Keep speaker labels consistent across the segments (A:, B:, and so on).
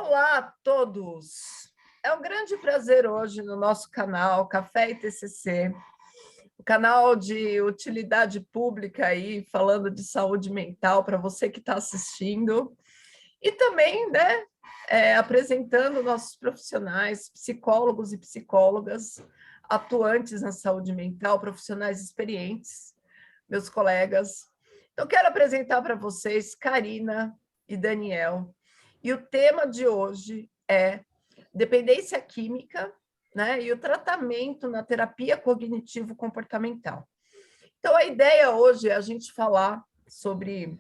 A: Olá a todos! É um grande prazer hoje no nosso canal Café e TCC, o canal de utilidade pública aí, falando de saúde mental para você que está assistindo, e também, né, apresentando nossos profissionais, psicólogos e psicólogas atuantes na saúde mental, profissionais experientes, meus colegas. Então, quero apresentar para vocês Karina e Daniel. E o tema de hoje é dependência química, né, e o tratamento na terapia cognitivo-comportamental. Então, a ideia hoje é a gente falar sobre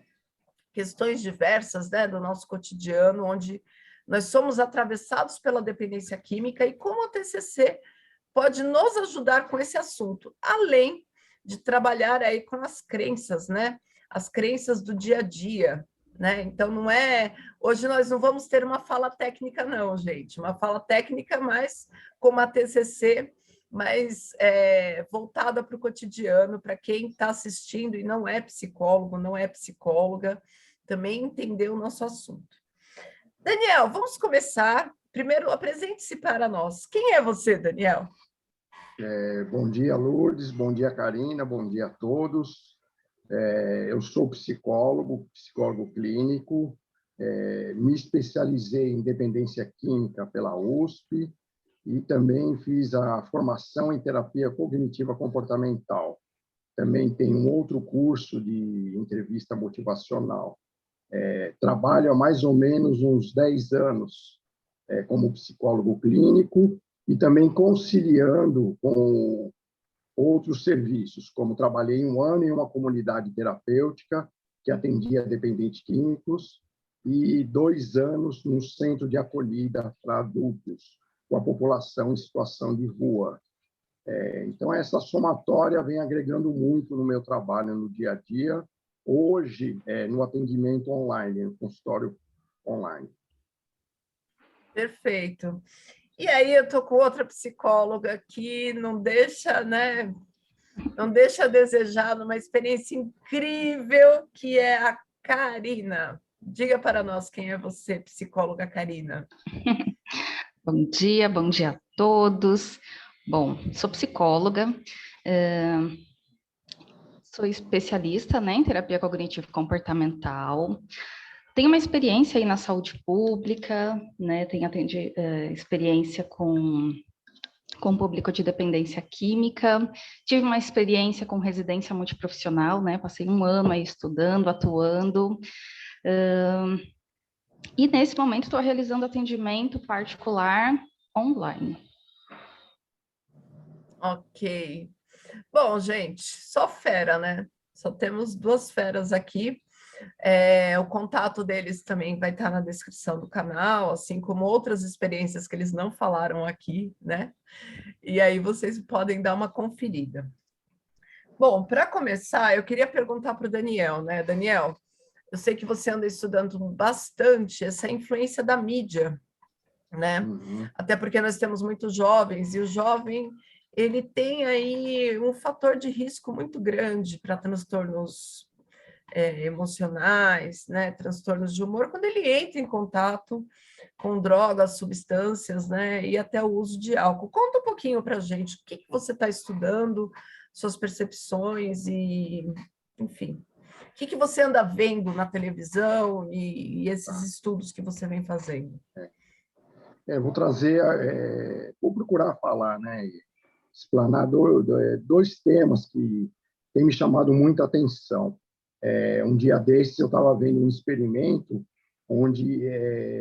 A: questões diversas, né, do nosso cotidiano, onde nós somos atravessados pela dependência química e como o TCC pode nos ajudar com esse assunto, além de trabalhar aí com as crenças, né? As crenças do dia a dia, né? Então, não é... Hoje nós não vamos ter uma fala técnica, não, gente. Uma fala técnica mais como a TCC, mais voltada para o cotidiano, para quem está assistindo e não é psicólogo, não é psicóloga, também entender o nosso assunto. Daniel, vamos começar. Primeiro, apresente-se para nós. Quem é você, Daniel?
B: Bom dia, Lourdes. Bom dia, Karina. Bom dia a todos. Eu sou psicólogo clínico. Me especializei em dependência química pela USP e também fiz a formação em terapia cognitiva comportamental. Também tenho um outro curso de entrevista motivacional. Trabalho há mais ou menos uns 10 anos como psicólogo clínico e também conciliando com outros serviços, como trabalhei 1 ano em uma comunidade terapêutica que atendia dependentes químicos e 2 anos num centro de acolhida para adultos, com a população em situação de rua. Então, essa somatória vem agregando muito no meu trabalho no dia a dia, hoje, no atendimento online, no consultório online.
A: Perfeito. E aí eu estou com outra psicóloga que não deixa, né? Não deixa a desejar, numa experiência incrível, que é a Karina. Diga para nós quem é você, psicóloga Karina.
C: Bom dia a todos. Bom, sou psicóloga, sou especialista, né, em terapia cognitivo-comportamental, tenho uma experiência aí na saúde pública, né, tenho experiência com público de dependência química, tive uma experiência com residência multiprofissional, né, passei 1 ano aí estudando, atuando, e nesse momento estou realizando atendimento particular online.
A: Ok. Bom, gente, só fera, né? Só temos 2 feras aqui. O contato deles também vai estar na descrição do canal, assim como outras experiências que eles não falaram aqui, né? E aí vocês podem dar uma conferida. Bom, para começar, eu queria perguntar para o Daniel, né? Daniel, eu sei que você anda estudando bastante essa influência da mídia, né?
B: Uhum.
A: Até porque nós temos muitos jovens, e o jovem, ele tem aí um fator de risco muito grande para transtornos emocionais, né? Transtornos de humor, quando ele entra em contato com drogas, substâncias, né? E até o uso de álcool. Conta um pouquinho para a gente, o que você está estudando, suas percepções e, enfim, o que você anda vendo na televisão e esses estudos que você vem fazendo?
B: Vou trazer, vou procurar falar, né, explanar 2 temas que têm me chamado muita atenção. Um dia desses eu estava vendo um experimento onde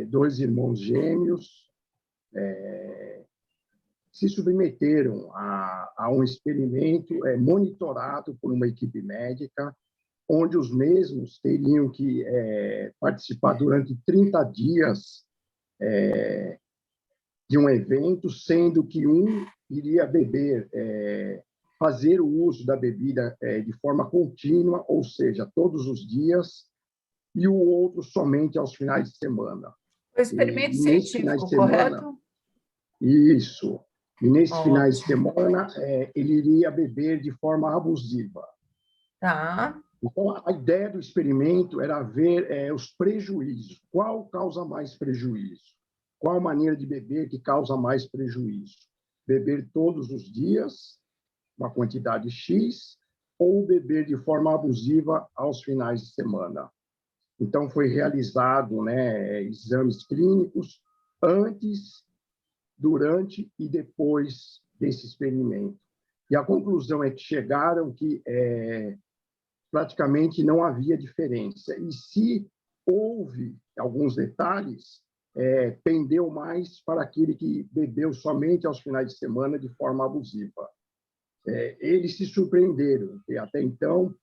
B: 2 irmãos gêmeos se submeteram a um experimento monitorado por uma equipe médica, onde os mesmos teriam que participar durante 30 dias de um evento, sendo que um iria beber, fazer o uso da bebida de forma contínua, ou seja, todos os dias, e o outro somente aos finais de semana.
A: O experimento científico, correto?
B: Isso. E nesses
A: Ótimo.
B: finais de semana, ele iria beber de forma abusiva.
A: Tá.
B: Então, a ideia do experimento era ver os prejuízos. Qual causa mais prejuízo? Qual a maneira de beber que causa mais prejuízo? Beber todos os dias, uma quantidade X, ou beber de forma abusiva aos finais de semana. Então, foi realizado, né, exames clínicos antes, durante e depois desse experimento. E a conclusão é que chegaram que praticamente não havia diferença. E se houve alguns detalhes, pendeu mais para aquele que bebeu somente aos finais de semana de forma abusiva. Eles se surpreenderam, porque até então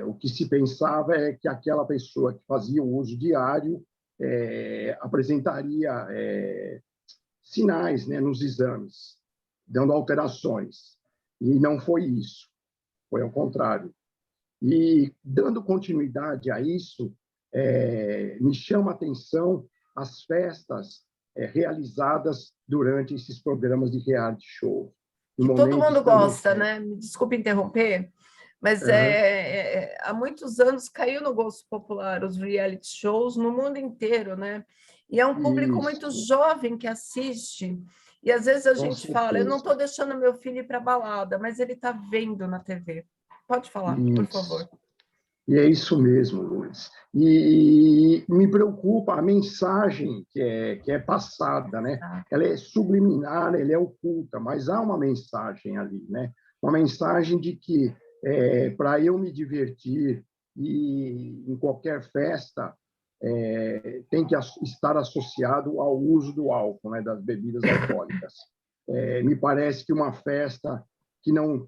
B: o que se pensava é que aquela pessoa que fazia o uso diário apresentaria sinais, né, nos exames, dando alterações. E não foi isso, foi ao contrário. E, dando continuidade a isso, me chama a atenção as festas realizadas durante esses programas de reality show.
A: Que todo mundo gosta, né? Me desculpe interromper, mas há muitos anos caiu no gosto popular os reality shows no mundo inteiro, né? E é um público muito jovem que assiste. E às vezes a gente fala, eu não estou deixando meu filho ir para a balada, mas ele está vendo na TV. Pode falar, por favor.
B: E é isso mesmo, Lourdes. E me preocupa a mensagem que é passada, né? Ela é subliminar, ela é oculta, mas há uma mensagem ali, né? Uma mensagem de que para eu me divertir e em qualquer festa tem que estar associado ao uso do álcool, né? Das bebidas alcoólicas. Me parece que uma festa que não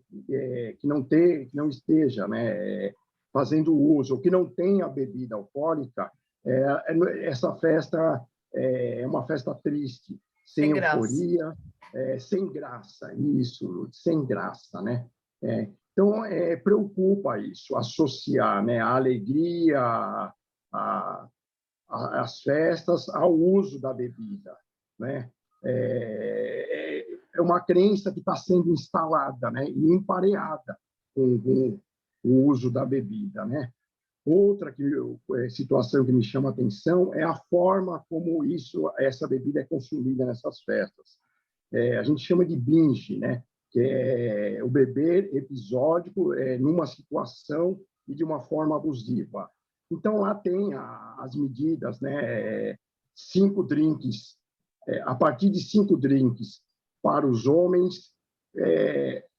B: esteja, né, fazendo uso, ou que não tenha bebida alcoólica, essa festa é uma festa triste, sem euforia, sem graça. Isso, sem graça, né? Então, preocupa isso, associar, né, a alegria, as festas ao uso da bebida, né? É uma crença que está sendo instalada, né, e empareada com o uso da bebida, né? Outra situação que me chama a atenção é a forma como essa bebida é consumida nessas festas. A gente chama de binge, né? Que é o beber episódico numa situação e de uma forma abusiva. Então, lá tem as medidas, né? 5 drinks, a partir de 5 drinks para os homens,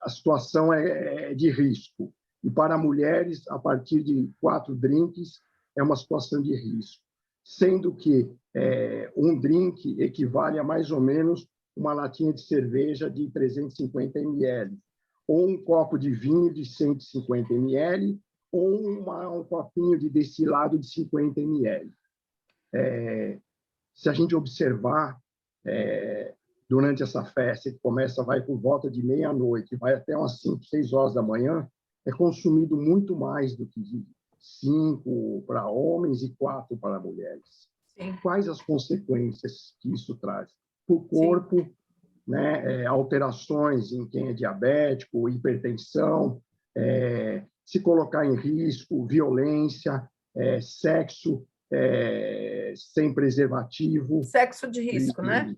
B: a situação é de risco. E para mulheres, a partir de 4 drinks, é uma situação de risco. Sendo que um drink equivale a mais ou menos uma latinha de cerveja de 350 ml, ou um copo de vinho de 150 ml, ou um copinho de destilado de 50 ml. Se a gente observar, durante essa festa, que vai por volta de meia-noite, vai até umas 5, 6 horas da manhã, é consumido muito mais do que 5 para homens e 4 para mulheres. Sim. Quais as consequências que isso traz? Para o corpo, né, alterações em quem é diabético, hipertensão, se colocar em risco, violência, sexo sem preservativo.
A: Sexo de risco, né?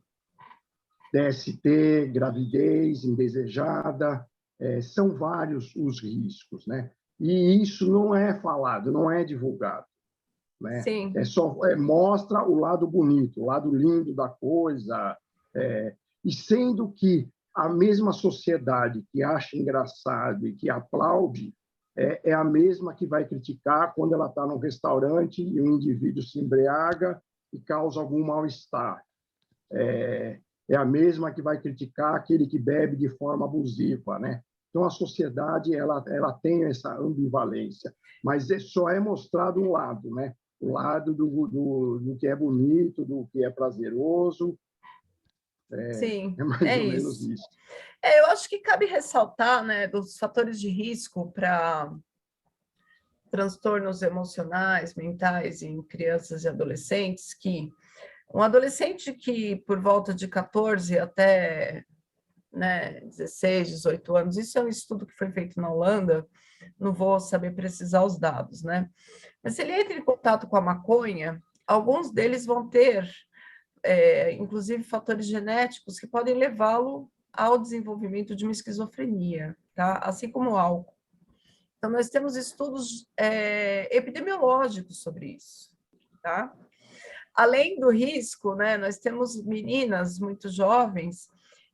B: DST, gravidez indesejada, são vários os riscos, né? E isso não é falado, não é divulgado, né?
A: Sim.
B: Mostra o lado bonito, o lado lindo da coisa, e sendo que a mesma sociedade que acha engraçado e que aplaude é a mesma que vai criticar quando ela está num restaurante e um indivíduo se embriaga e causa algum mal-estar. É a mesma que vai criticar aquele que bebe de forma abusiva, né? Então, a sociedade ela tem essa ambivalência, mas só é mostrado um lado, né? O lado do que é bonito, do que é prazeroso.
A: Sim,
B: é mais ou menos isso.
A: Eu acho que cabe ressaltar, né, dos fatores de risco para transtornos emocionais, mentais em crianças e adolescentes, que um adolescente que, por volta de 14 até 16, 18 anos, isso é um estudo que foi feito na Holanda, não vou saber precisar os dados, né? Mas se ele entra em contato com a maconha, alguns deles vão ter inclusive fatores genéticos que podem levá-lo ao desenvolvimento de uma esquizofrenia, tá? Assim como o álcool. Então, nós temos estudos epidemiológicos sobre isso, tá? Além do risco, né, nós temos meninas muito jovens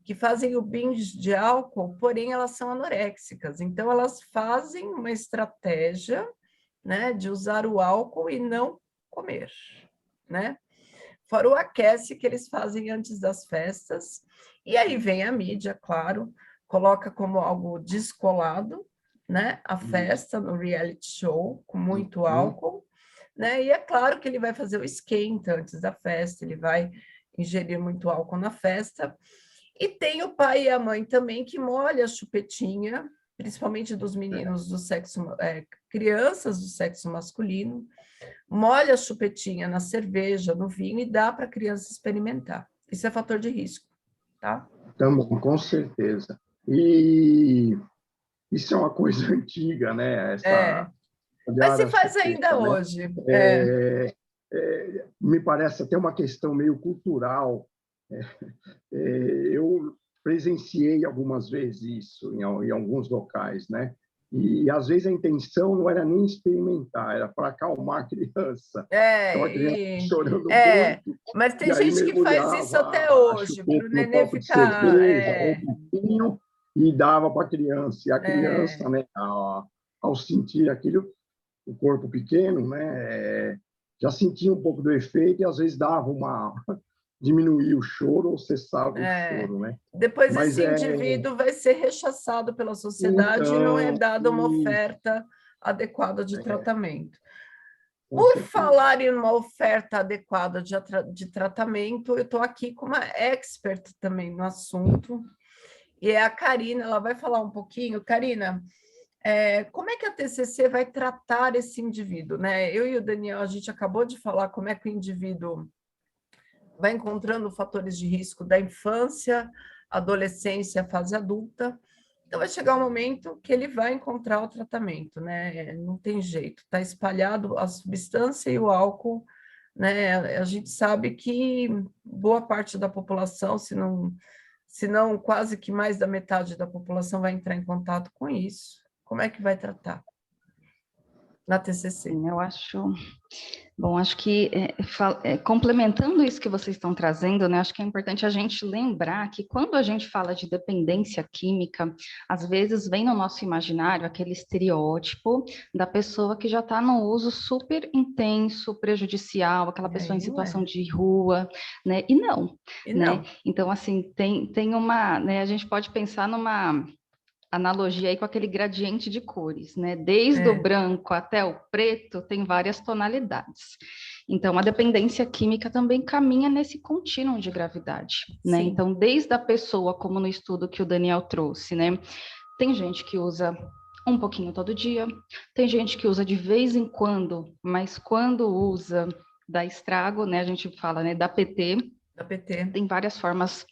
A: que fazem o binge de álcool, porém elas são anoréxicas. Então, elas fazem uma estratégia, né, de usar o álcool e não comer, né? Fora o aquece que eles fazem antes das festas. E aí vem a mídia, claro, coloca como algo descolado, né, a festa no reality show, com muito álcool, né? E é claro que ele vai fazer o esquenta antes da festa, ele vai ingerir muito álcool na festa. E tem o pai e a mãe também que molha a chupetinha, principalmente dos meninos do sexo, crianças do sexo masculino, molha a chupetinha na cerveja, no vinho e dá para a criança experimentar. Isso é fator de risco, tá?
B: Também, com certeza. E isso é uma coisa antiga, né?
A: Mas se faz ainda
B: né?
A: hoje.
B: Me parece até uma questão meio cultural. Eu presenciei algumas vezes isso em alguns locais, né? E às vezes a intenção não era nem experimentar, era para acalmar a criança. Então a criança chorando muito.
A: Mas tem
B: E aí
A: gente que faz isso até hoje, para o neném
B: copo de
A: ficar.
B: cerveja, ou vinho, e dava para a criança. E a criança, né, ao sentir aquilo, o corpo pequeno, né, já sentia um pouco do efeito e às vezes dava diminuía o choro ou cessava o choro, né?
A: Depois esse indivíduo vai ser rechaçado pela sociedade e não é dada uma oferta adequada de tratamento. Por falar em uma oferta adequada de tratamento, eu estou aqui com uma expert também no assunto, e é a Karina, ela vai falar um pouquinho. Karina, como é que a TCC vai tratar esse indivíduo, né? Eu e o Daniel, a gente acabou de falar como é que o indivíduo vai encontrando fatores de risco da infância, adolescência, fase adulta. Então, vai chegar um momento que ele vai encontrar o tratamento, né? Não tem jeito, está espalhado a substância e o álcool, né? A gente sabe que boa parte da população, se não quase que mais da metade da população vai entrar em contato com isso. Como é que vai tratar na TCC?
C: Eu acho... Bom, acho que complementando isso que vocês estão trazendo, né, acho que é importante a gente lembrar que quando a gente fala de dependência química, às vezes vem no nosso imaginário aquele estereótipo da pessoa que já está no uso super intenso, prejudicial, aquela pessoa em situação de rua, né? E não, né? Então, assim, tem uma, né, a gente pode pensar numa analogia aí com aquele gradiente de cores, né? Desde o branco até o preto tem várias tonalidades. Então, a dependência química também caminha nesse contínuo de gravidade, né? Então, desde a pessoa, como no estudo que o Daniel trouxe, né? Tem gente que usa um pouquinho todo dia, tem gente que usa de vez em quando, mas quando usa dá estrago, né? A gente fala, né, da PT. Tem várias formas,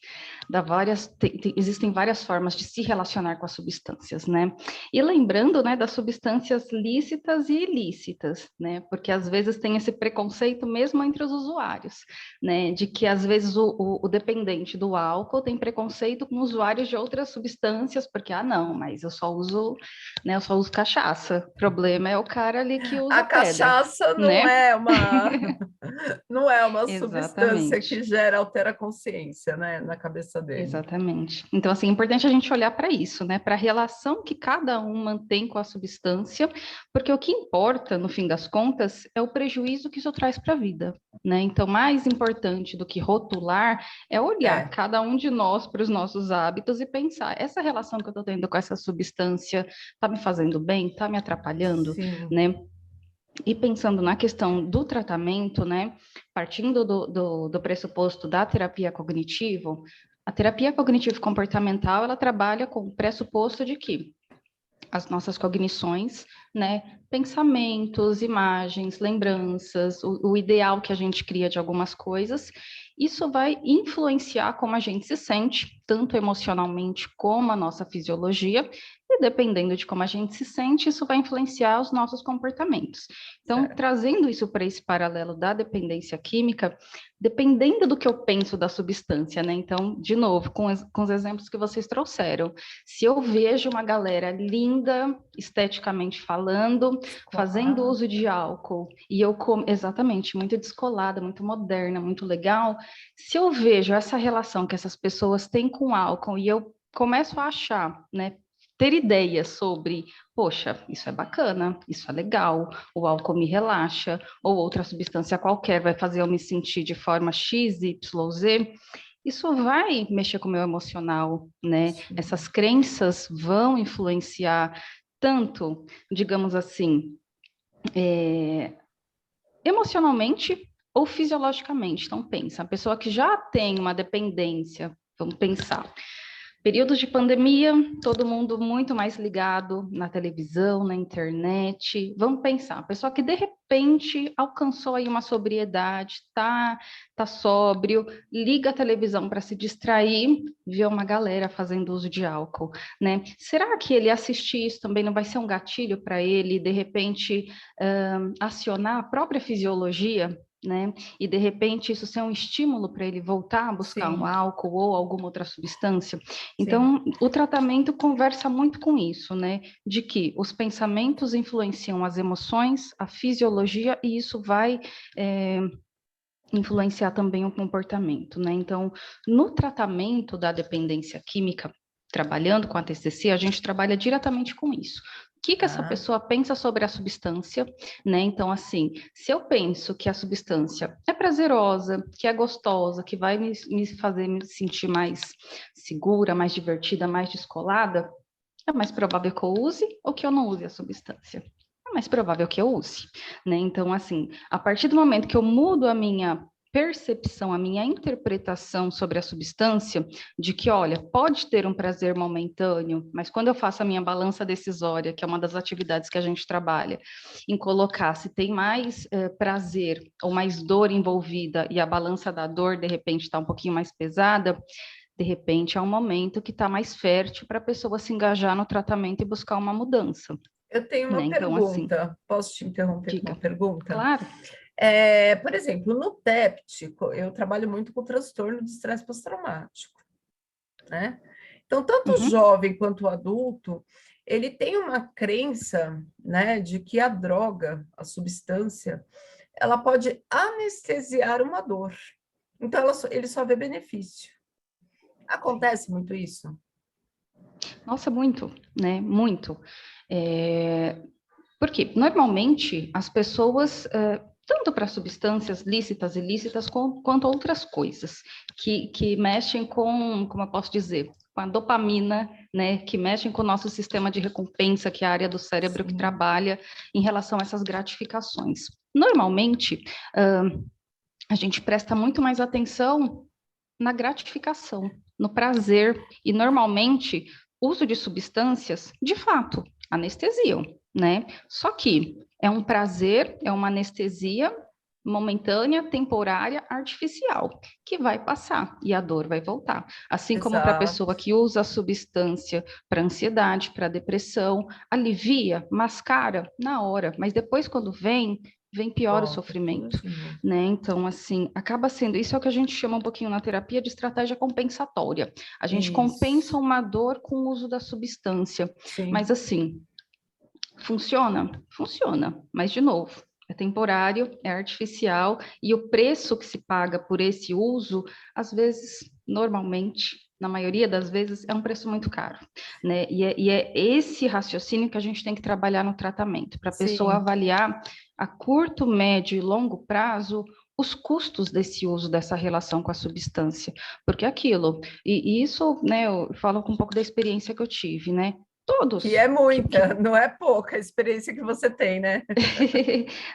C: existem várias formas de se relacionar com as substâncias, né? E lembrando, né, das substâncias lícitas e ilícitas, né? Porque às vezes tem esse preconceito mesmo entre os usuários, né? De que às vezes o dependente do álcool tem preconceito com usuários de outras substâncias, porque, não, mas eu só uso, né, eu só uso cachaça. O problema é o cara ali que usa
A: a cachaça,
C: pedra,
A: não
C: né?
A: não é uma substância que altera a consciência, né, na cabeça dele.
C: Exatamente. Então, assim, é importante a gente olhar para isso, né, para a relação que cada um mantém com a substância, porque o que importa, no fim das contas, é o prejuízo que isso traz para a vida, né? Então, mais importante do que rotular é olhar cada um de nós para os nossos hábitos e pensar, essa relação que eu estou tendo com essa substância está me fazendo bem, está me atrapalhando, né? E pensando na questão do tratamento, né, partindo do pressuposto da terapia cognitivo, a terapia cognitivo-comportamental, ela trabalha com o pressuposto de que as nossas cognições, né, pensamentos, imagens, lembranças, o ideal que a gente cria de algumas coisas, isso vai influenciar como a gente se sente, tanto emocionalmente como a nossa fisiologia, e dependendo de como a gente se sente, isso vai influenciar os nossos comportamentos. Então,
A: Certo.
C: trazendo isso para esse paralelo da dependência química, dependendo do que eu penso da substância, né? Então, de novo, com os exemplos que vocês trouxeram, se eu vejo uma galera linda, esteticamente falando, fazendo
A: Claro.
C: uso de álcool, e eu, exatamente, muito descolada, muito moderna, muito legal, se eu vejo essa relação que essas pessoas têm com álcool e eu começo a achar, né? Ter ideias sobre, poxa, isso é bacana, isso é legal, o álcool me relaxa, ou outra substância qualquer vai fazer eu me sentir de forma X, Y, Z, isso vai mexer com o meu emocional, né?
A: Sim.
C: Essas crenças vão influenciar tanto, digamos assim, emocionalmente ou fisiologicamente. Então, pensa, a pessoa que já tem uma dependência, vamos pensar, períodos de pandemia, todo mundo muito mais ligado na televisão, na internet. Vamos pensar, a pessoa que de repente alcançou aí uma sobriedade, tá sóbrio, liga a televisão para se distrair, vê uma galera fazendo uso de álcool, né? Será que ele assistir isso também não vai ser um gatilho para ele, de repente, acionar a própria fisiologia? Né? E de repente isso ser um estímulo para ele voltar a buscar um
A: Sim,
C: álcool ou alguma outra substância.
A: sim.
C: Então, o tratamento conversa muito com isso, né? De que os pensamentos influenciam as emoções, a fisiologia, e isso vai influenciar também o comportamento, né? Então, no tratamento da dependência química, trabalhando com a TCC, a gente trabalha diretamente com isso. O que essa
A: Tá.
C: pessoa pensa sobre a substância, né? Então, assim, se eu penso que a substância é prazerosa, que é gostosa, que vai me fazer me sentir mais segura, mais divertida, mais descolada, é mais provável que eu use ou que eu não use a substância. É mais provável que eu use, né? Então, assim, a partir do momento que eu mudo a minha percepção, a minha interpretação sobre a substância, de que, olha, pode ter um prazer momentâneo, mas quando eu faço a minha balança decisória, que é uma das atividades que a gente trabalha, em colocar se tem mais prazer ou mais dor envolvida e a balança da dor, de repente, está um pouquinho mais pesada, de repente é um momento que está mais fértil para a pessoa se engajar no tratamento e buscar uma mudança,
A: Eu tenho
C: né?
A: uma
C: Então, assim,
A: pergunta. Posso te interromper com
C: diga.
A: uma pergunta?
C: Claro.
A: Por exemplo, no TEPT, eu trabalho muito com transtorno de estresse pós-traumático, né? Então, tanto o
C: Uhum.
A: jovem quanto o adulto, ele tem uma crença, né, de que a droga, a substância, ela pode anestesiar uma dor. Então, ele só vê benefício. Acontece muito isso?
C: Nossa, muito, né? Muito. Porque normalmente as pessoas, tanto para substâncias lícitas e ilícitas, quanto outras coisas, que mexem com, como eu posso dizer, com a dopamina, né? Que mexem com o nosso sistema de recompensa, que é a área do cérebro que
A: Sim.
C: trabalha em relação a essas gratificações. Normalmente, a gente presta muito mais atenção na gratificação, no prazer, e normalmente uso de substâncias, de fato, anestesiam, né? Só que é um prazer, é uma anestesia momentânea, temporária, artificial, que vai passar e a dor vai voltar. Assim como para a
A: Exato.
C: pessoa que usa a substância para ansiedade, para depressão, alivia, mascara na hora, mas depois quando vem pior o
A: Volta tudo
C: sofrimento,
A: de novo.
C: né? Então, assim, acaba sendo, isso é o que a gente chama um pouquinho na terapia de estratégia compensatória. A gente compensa
A: Isso.
C: uma dor com o uso da substância.
A: Sim.
C: Mas, assim, funciona? Funciona, mas, de novo, é temporário, é artificial, e o preço que se paga por esse uso, às vezes, normalmente, na maioria das vezes, é um preço muito caro, né? E é esse raciocínio que a gente tem que trabalhar no tratamento, para a pessoa
A: Sim.
C: avaliar a curto, médio e longo prazo os custos desse uso, dessa relação com a substância, porque é aquilo, e isso, né, eu falo com um pouco da experiência que eu tive, né?
A: Que
C: Todos
A: é
C: que
A: muita, não é pouca a experiência que você tem, né?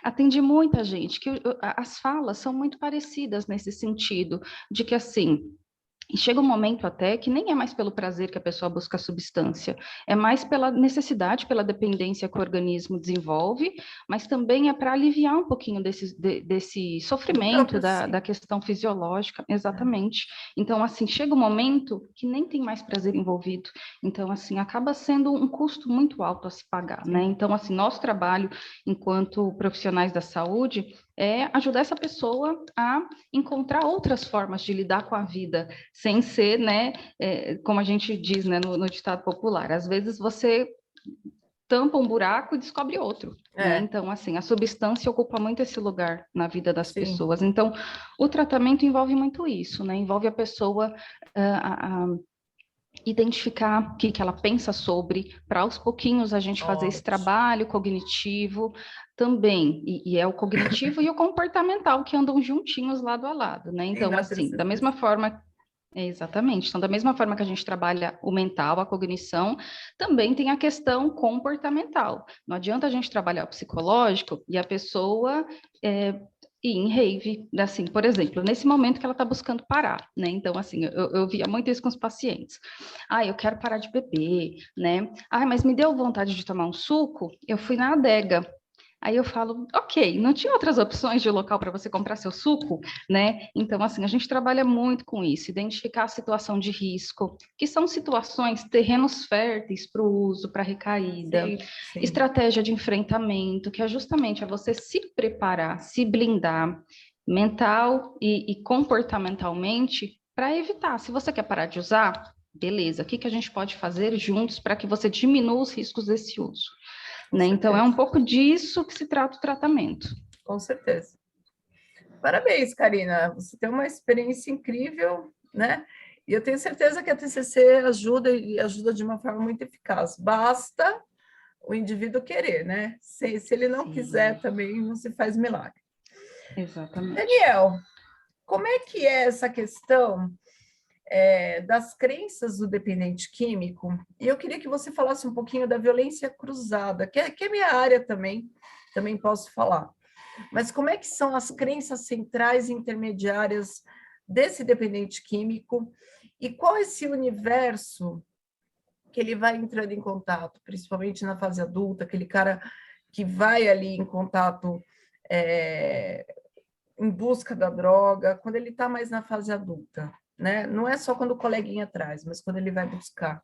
C: atendi muita gente, que as falas são muito parecidas nesse sentido, de que assim, E chega um momento até que nem é mais pelo prazer que a pessoa busca a substância, é mais pela necessidade, pela dependência que o organismo desenvolve, mas também é para aliviar um pouquinho desse sofrimento da questão fisiológica, exatamente. Então, assim, chega um momento que nem tem mais prazer envolvido. Então, assim, acaba sendo um custo muito alto a se pagar, né? Então, assim, nosso trabalho enquanto profissionais da saúde é ajudar essa pessoa a encontrar outras formas de lidar com a vida, sem ser, né, como a gente diz, né, no ditado popular, às vezes você tampa um buraco e descobre outro, né? Então, assim, a substância ocupa muito esse lugar na vida das pessoas. Então, o tratamento envolve muito isso, né? Envolve a pessoa identificar o que ela pensa sobre, para aos pouquinhos a gente fazer esse trabalho cognitivo também, e é o cognitivo e o comportamental que andam juntinhos lado a lado, né? Então, assim, da mesma forma... Exatamente. Então, da mesma forma que a gente trabalha o mental, a cognição, também tem a questão comportamental. Não adianta a gente trabalhar o psicológico e a pessoa ir em rave, assim, por exemplo, nesse momento que ela está buscando parar, né? Então, assim, eu via muito isso com os pacientes. Ah, eu quero parar de beber, né? Ah, mas me deu vontade de tomar um suco, eu fui na adega. Aí eu falo, ok, não tinha outras opções de local para você comprar seu suco, né? Então, assim, a gente trabalha muito com isso, identificar a situação de risco, que são situações, terrenos férteis para o uso, para recaída, estratégia de enfrentamento, que é justamente você se preparar, se blindar mental e comportamentalmente para evitar. Se você quer parar de usar, beleza, o que a gente pode fazer juntos para que você diminua os riscos desse uso? Né? Então, é um pouco disso que se trata o tratamento.
A: Com certeza. Parabéns, Karina. Você tem uma experiência incrível, né? E eu tenho certeza que a TCC ajuda e ajuda de uma forma muito eficaz. Basta o indivíduo querer, né? Se ele não quiser, também não se faz milagre.
C: Exatamente.
A: Daniel, como é que é essa questão das crenças do dependente químico? E eu queria que você falasse um pouquinho da violência cruzada, que é minha área também posso falar. Mas como é que são as crenças centrais e intermediárias desse dependente químico e qual é esse universo que ele vai entrando em contato, principalmente na fase adulta, aquele cara que vai ali em contato em busca da droga, quando ele está mais na fase adulta, né? Não é só quando o coleguinha traz, mas quando ele vai buscar.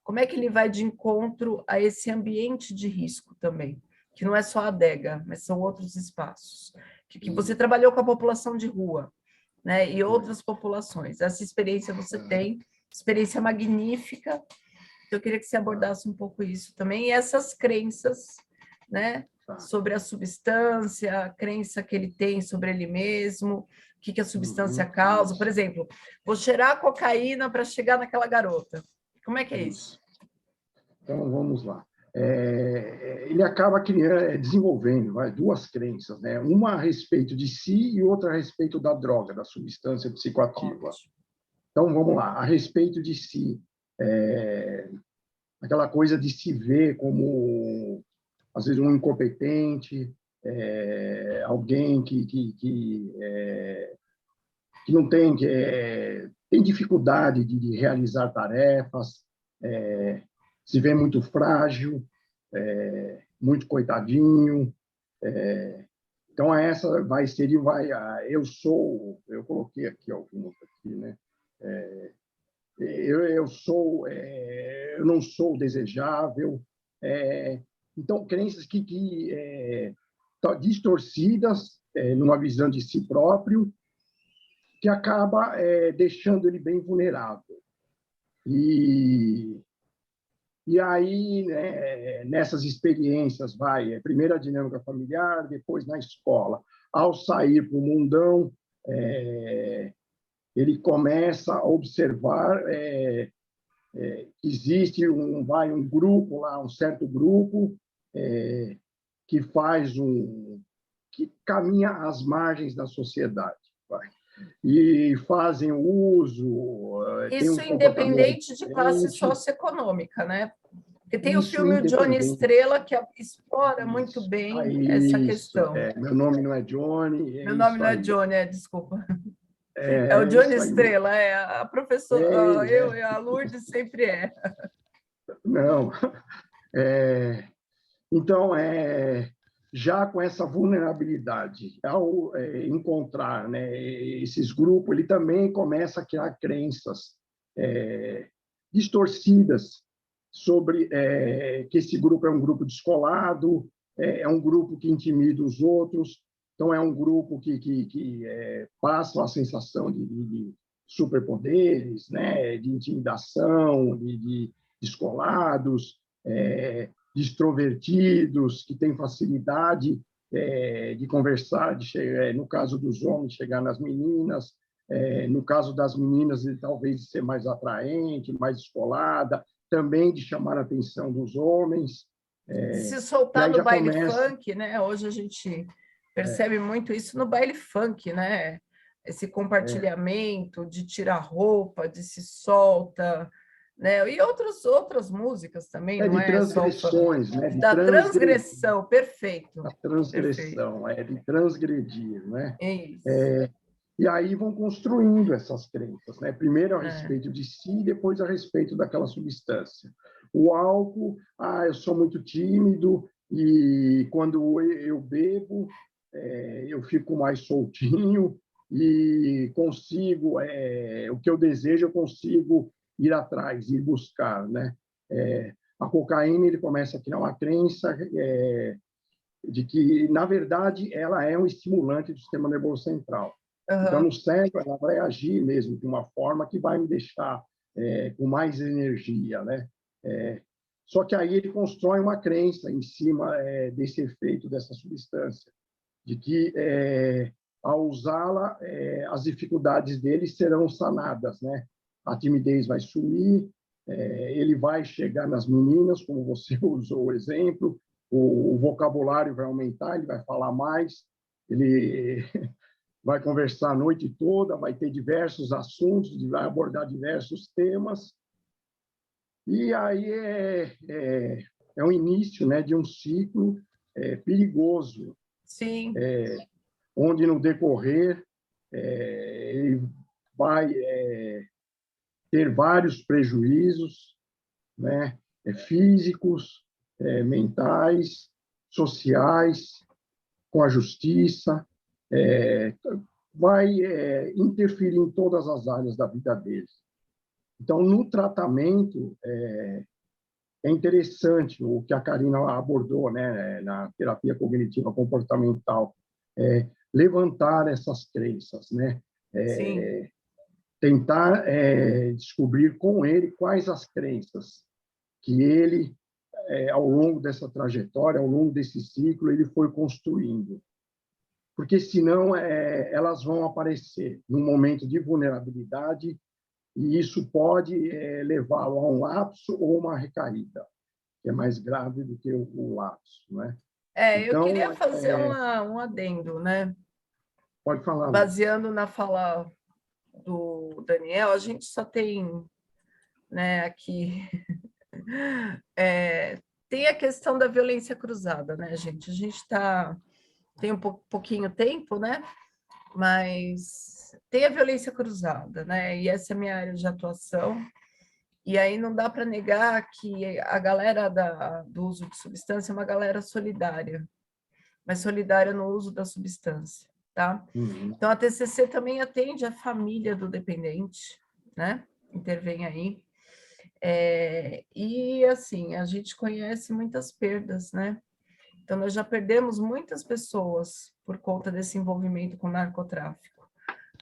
A: Como é que ele vai de encontro a esse ambiente de risco também? Que não é só a adega, mas são outros espaços. Que você trabalhou com a população de rua, né? E outras populações. Essa experiência você tem, experiência magnífica. Eu queria que você abordasse um pouco isso também, e essas crenças, né? Sobre a substância, a crença que ele tem sobre ele mesmo, o que a substância causa. Por exemplo, vou cheirar cocaína para chegar naquela garota. Como é que é isso?
B: Então, vamos lá. Ele acaba desenvolvendo duas crenças, né? Uma a respeito de si e outra a respeito da droga, da substância psicoativa. Ótimo. Então, vamos lá. A respeito de si, aquela coisa de se ver como, às vezes, um incompetente, alguém que não tem, tem dificuldade de realizar tarefas, se vê muito frágil, muito coitadinho. Então, essa eu coloquei aqui algumas aqui, né? Eu não sou desejável. Então, crenças que distorcidas numa visão de si próprio, que acaba deixando ele bem vulnerável. E aí, né, nessas experiências, primeiro a dinâmica familiar, depois na escola. Ao sair para o mundão, ele começa a observar existe um grupo lá, um certo grupo que que caminha às margens da sociedade. E fazem o uso...
A: Isso independente de classe socioeconômica, né? Porque tem o filme O Johnny Estrela, que explora muito bem essa questão.
B: Meu nome não é Johnny.
A: Meu nome não é Johnny, desculpa. É o Johnny
B: isso aí.
A: Estrela, a professora, eu e a Lourdes sempre é.
B: Não. Então, já com essa vulnerabilidade, ao encontrar, né, esses grupos, ele também começa a criar crenças distorcidas sobre que esse grupo é um grupo descolado, é um grupo que intimida os outros, então é um grupo que passa a sensação de superpoderes, né, de intimidação, de descolados, de extrovertidos, que têm facilidade de conversar, no caso dos homens, chegar nas meninas, no caso das meninas, ele talvez ser mais atraente, mais descolada, também de chamar a atenção dos homens.
A: Se soltar no
B: já
A: baile
B: começa,
A: funk, né? Hoje a gente percebe muito isso no baile funk, né? Esse compartilhamento de tirar roupa, de se solta, né? E outras músicas também, não
B: de
A: é só o funk.
B: transgressões, né?
A: Da transgressão, perfeito.
B: Da transgressão, de transgredir, né?
A: É isso.
B: E aí vão construindo essas crenças, né? Primeiro a respeito de si, depois a respeito daquela substância. O álcool, eu sou muito tímido e quando eu bebo, eu fico mais soltinho e consigo, o que eu desejo, eu consigo ir atrás, ir buscar, né? A cocaína, ele começa a criar uma crença de que, na verdade, ela é um estimulante do sistema nervoso central. Então, no cérebro, ela vai agir mesmo de uma forma que vai me deixar com mais energia, né? Só que aí ele constrói uma crença em cima desse efeito dessa substância, de que, ao usá-la, as dificuldades dele serão sanadas, né? A timidez vai sumir, ele vai chegar nas meninas, como você usou o exemplo, o vocabulário vai aumentar, ele vai falar mais, ele vai conversar a noite toda, vai ter diversos assuntos, vai abordar diversos temas. E aí é o início, né, de um ciclo perigoso.
A: Sim.
B: Onde, no decorrer, ele vai ter vários prejuízos, né, físicos, mentais, sociais, com a justiça, vai interferir em todas as áreas da vida deles. Então, no tratamento, é interessante o que a Karina abordou, né, na terapia cognitiva comportamental, levantar essas crenças, né? Tentar descobrir com ele quais as crenças que ele, ao longo dessa trajetória, ao longo desse ciclo, ele foi construindo. Porque, senão, elas vão aparecer num momento de vulnerabilidade e isso pode levá-lo a um lapso ou uma recaída, que é mais grave do que o lapso, né?
A: Então, eu queria fazer um adendo, né?
B: Pode falar.
A: Baseando na fala do Daniel, a gente só tem, né, aqui... tem a questão da violência cruzada, né, gente? A gente tem um pouquinho tempo, né? Mas tem a violência cruzada, né? E essa é a minha área de atuação. E aí não dá para negar que a galera do uso de substância é uma galera solidária, mas solidária no uso da substância, tá? Então, a TCC também atende a família do dependente, né? Intervém aí. E, assim, a gente conhece muitas perdas, né? Então, nós já perdemos muitas pessoas por conta desse envolvimento com narcotráfico.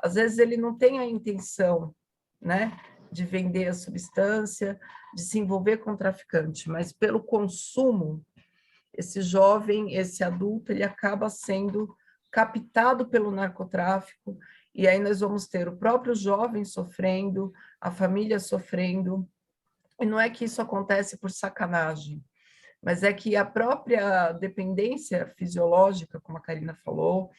A: Às vezes, ele não tem a intenção, né, de vender a substância, de se envolver com o traficante, mas pelo consumo, esse jovem, esse adulto, ele acaba sendo captado pelo narcotráfico, e aí nós vamos ter o próprio jovem sofrendo, a família sofrendo, e não é que isso acontece por sacanagem, mas é que a própria dependência fisiológica, como a Karina falou,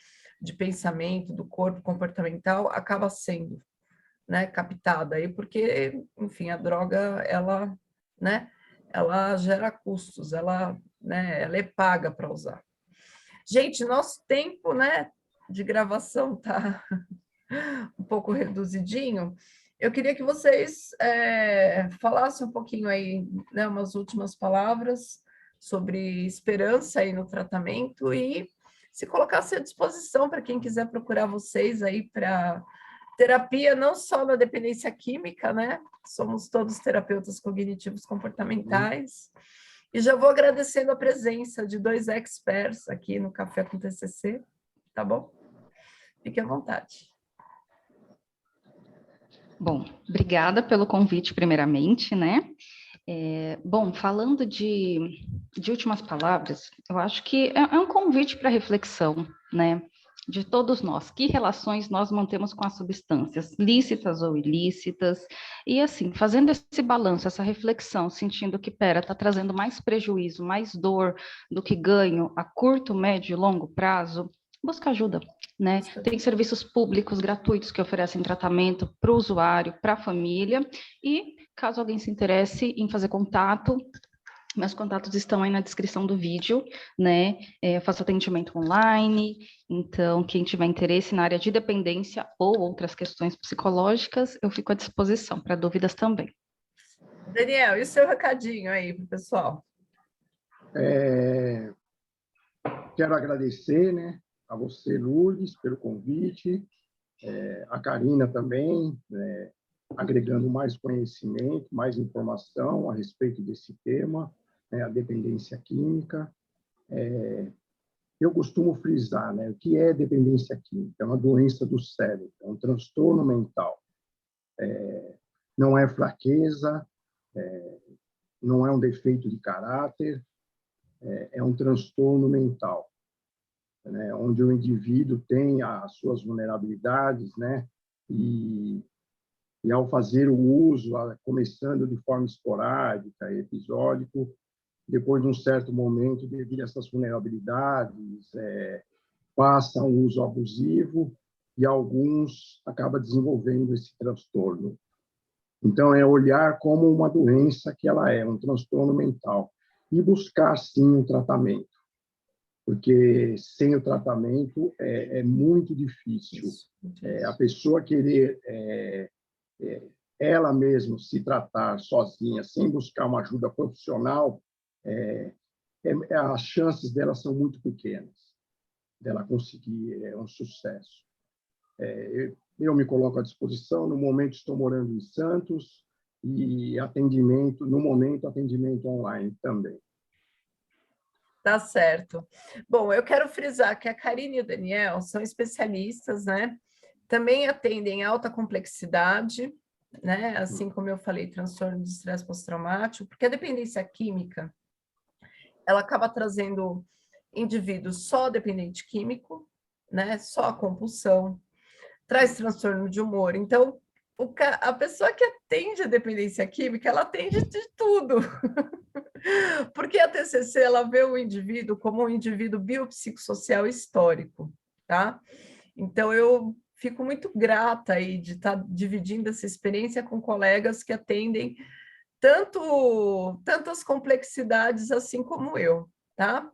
A: de pensamento, do corpo comportamental, acaba sendo, né, captada aí, porque, enfim, a droga, ela, né, ela gera custos, ela, né, ela é paga para usar. Gente, nosso tempo, né, de gravação tá um pouco reduzidinho, eu queria que vocês falassem um pouquinho aí, né, umas últimas palavras sobre esperança aí no tratamento e se colocasse à disposição para quem quiser procurar vocês aí para terapia, não só na dependência química, né? Somos todos terapeutas cognitivos comportamentais. E já vou agradecendo a presença de 2 experts aqui no Café com TCC, tá bom? Fique à vontade.
C: Bom, obrigada pelo convite, primeiramente, né? Bom, falando de últimas palavras, eu acho que é um convite para reflexão, né? De todos nós, que relações nós mantemos com as substâncias, lícitas ou ilícitas, e assim, fazendo esse balanço, essa reflexão, sentindo que, está trazendo mais prejuízo, mais dor do que ganho a curto, médio e longo prazo, busca ajuda, né? Tem serviços públicos gratuitos que oferecem tratamento para o usuário, para a família, e caso alguém se interesse em fazer contato, meus contatos estão aí na descrição do vídeo, né? Eu faço atendimento online, então quem tiver interesse na área de dependência ou outras questões psicológicas, eu fico à disposição para dúvidas também.
A: Daniel, e o seu recadinho aí para o pessoal?
B: Quero agradecer, né, a você, Lourdes, pelo convite, a Karina também, agregando mais conhecimento, mais informação a respeito desse tema, né, a dependência química. Eu costumo frisar, né, o que é dependência química? É uma doença do cérebro, é um transtorno mental. Não é fraqueza, não é um defeito de caráter, é um transtorno mental, né, onde o indivíduo tem as suas vulnerabilidades, né, e ao fazer o uso, começando de forma esporádica, episódico, depois de um certo momento, devido a essas vulnerabilidades, passa a um uso abusivo e alguns acabam desenvolvendo esse transtorno. Então, é olhar como uma doença que ela é, um transtorno mental, e buscar, sim, um tratamento, porque sem o tratamento é muito difícil. A pessoa querer ela mesma se tratar sozinha, sem buscar uma ajuda profissional, as chances dela são muito pequenas, dela conseguir um sucesso. Eu me coloco à disposição, no momento estou morando em Santos, e atendimento, no momento, atendimento online também.
A: Tá certo. Bom, eu quero frisar que a Karine e o Daniel são especialistas, né? Também atendem alta complexidade, né? Assim como eu falei, transtorno de estresse pós-traumático, porque a dependência química, ela acaba trazendo indivíduos só dependente químico, né? Só a compulsão, traz transtorno de humor. Então, a pessoa que atende a dependência química, ela atende de tudo. Porque a TCC, ela vê o indivíduo como um indivíduo biopsicossocial histórico, tá? Então, eu fico muito grata aí de estar dividindo essa experiência com colegas que atendem tantas complexidades assim como eu, tá?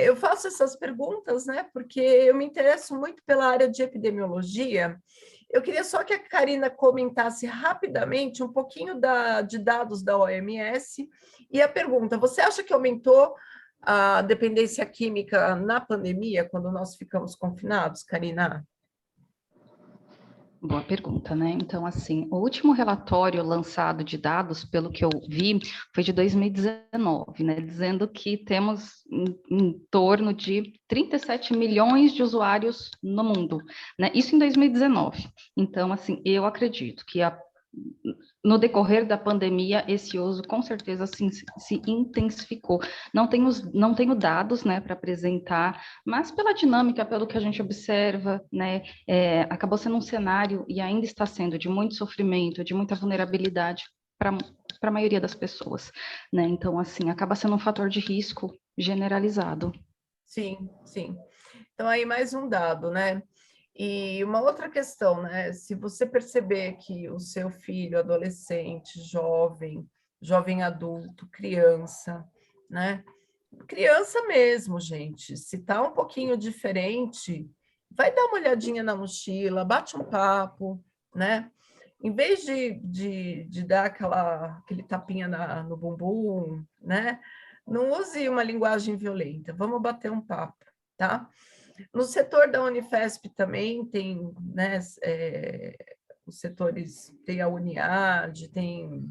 A: Eu faço essas perguntas, né, porque eu me interesso muito pela área de epidemiologia. Eu queria só que a Karina comentasse rapidamente um pouquinho de dados da OMS e a pergunta: você acha que aumentou a dependência química na pandemia, quando nós ficamos confinados, Karina?
C: Boa pergunta, né? Então, assim, o último relatório lançado de dados, pelo que eu vi, foi de 2019, né? Dizendo que temos em torno de 37 milhões de usuários no mundo, né? Isso em 2019. Então, assim, eu acredito que no decorrer da pandemia, esse uso com certeza se intensificou. Não tenho dados, né, para apresentar, mas pela dinâmica, pelo que a gente observa, né, acabou sendo um cenário e ainda está sendo de muito sofrimento, de muita vulnerabilidade para a maioria das pessoas, né? Então, assim, acaba sendo um fator de risco generalizado.
A: Sim, sim. Então, aí mais um dado, né? E uma outra questão, né? Se você perceber que o seu filho, adolescente, jovem adulto, criança, né? Criança mesmo, gente, se tá um pouquinho diferente, vai dar uma olhadinha na mochila, bate um papo, né? Em vez de dar aquele tapinha no bumbum, né? Não use uma linguagem violenta, vamos bater um papo, tá? No setor da Unifesp também tem, né, os setores, tem a Uniad, tem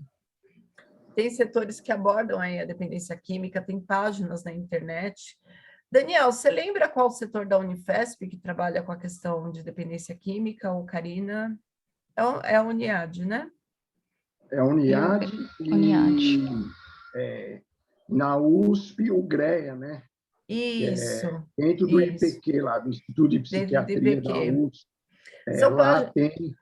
A: setores que abordam aí a dependência química, tem páginas na internet. Daniel, você lembra qual setor da Unifesp que trabalha com a questão de dependência química, ou Karina? É a Uniad, né?
B: É a Uniad
C: Uniad.
B: Na USP, o GREA, né?
A: Isso.
B: Dentro do
A: isso.
B: IPQ, lá, do Instituto de Psiquiatria da USP. Lá tem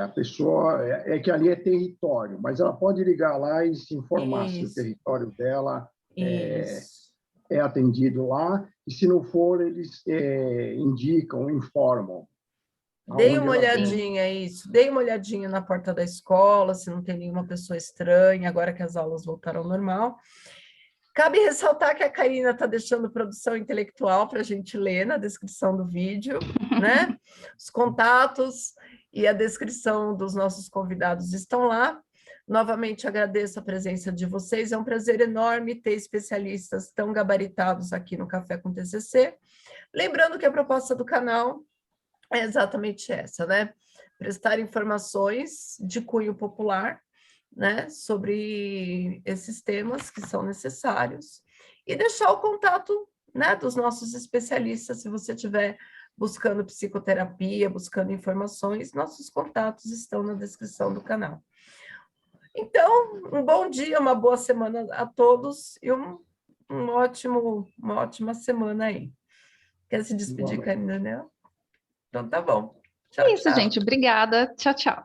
B: a pessoa, que ali é território, mas ela pode ligar lá e se informar se o território dela é atendido lá, e se não for, eles indicam, informam.
A: Dei uma olhadinha, dei uma olhadinha na porta da escola, se não tem nenhuma pessoa estranha, agora que as aulas voltaram ao normal. Cabe ressaltar que a Karina está deixando produção intelectual para a gente ler na descrição do vídeo, né? Os contatos e a descrição dos nossos convidados estão lá. Novamente agradeço a presença de vocês, é um prazer enorme ter especialistas tão gabaritados aqui no Café com TCC. Lembrando que a proposta do canal é exatamente essa, né? Prestar informações de cunho popular, né, sobre esses temas que são necessários e deixar o contato, né, dos nossos especialistas. Se você estiver buscando psicoterapia, buscando informações, nossos contatos estão na descrição do canal. Então, um bom dia, uma boa semana a todos e uma ótima semana aí. Quer se despedir, Karina, né? Então tá bom. Tchau,
C: É isso,
A: tchau.
C: gente. Obrigada. Tchau, tchau.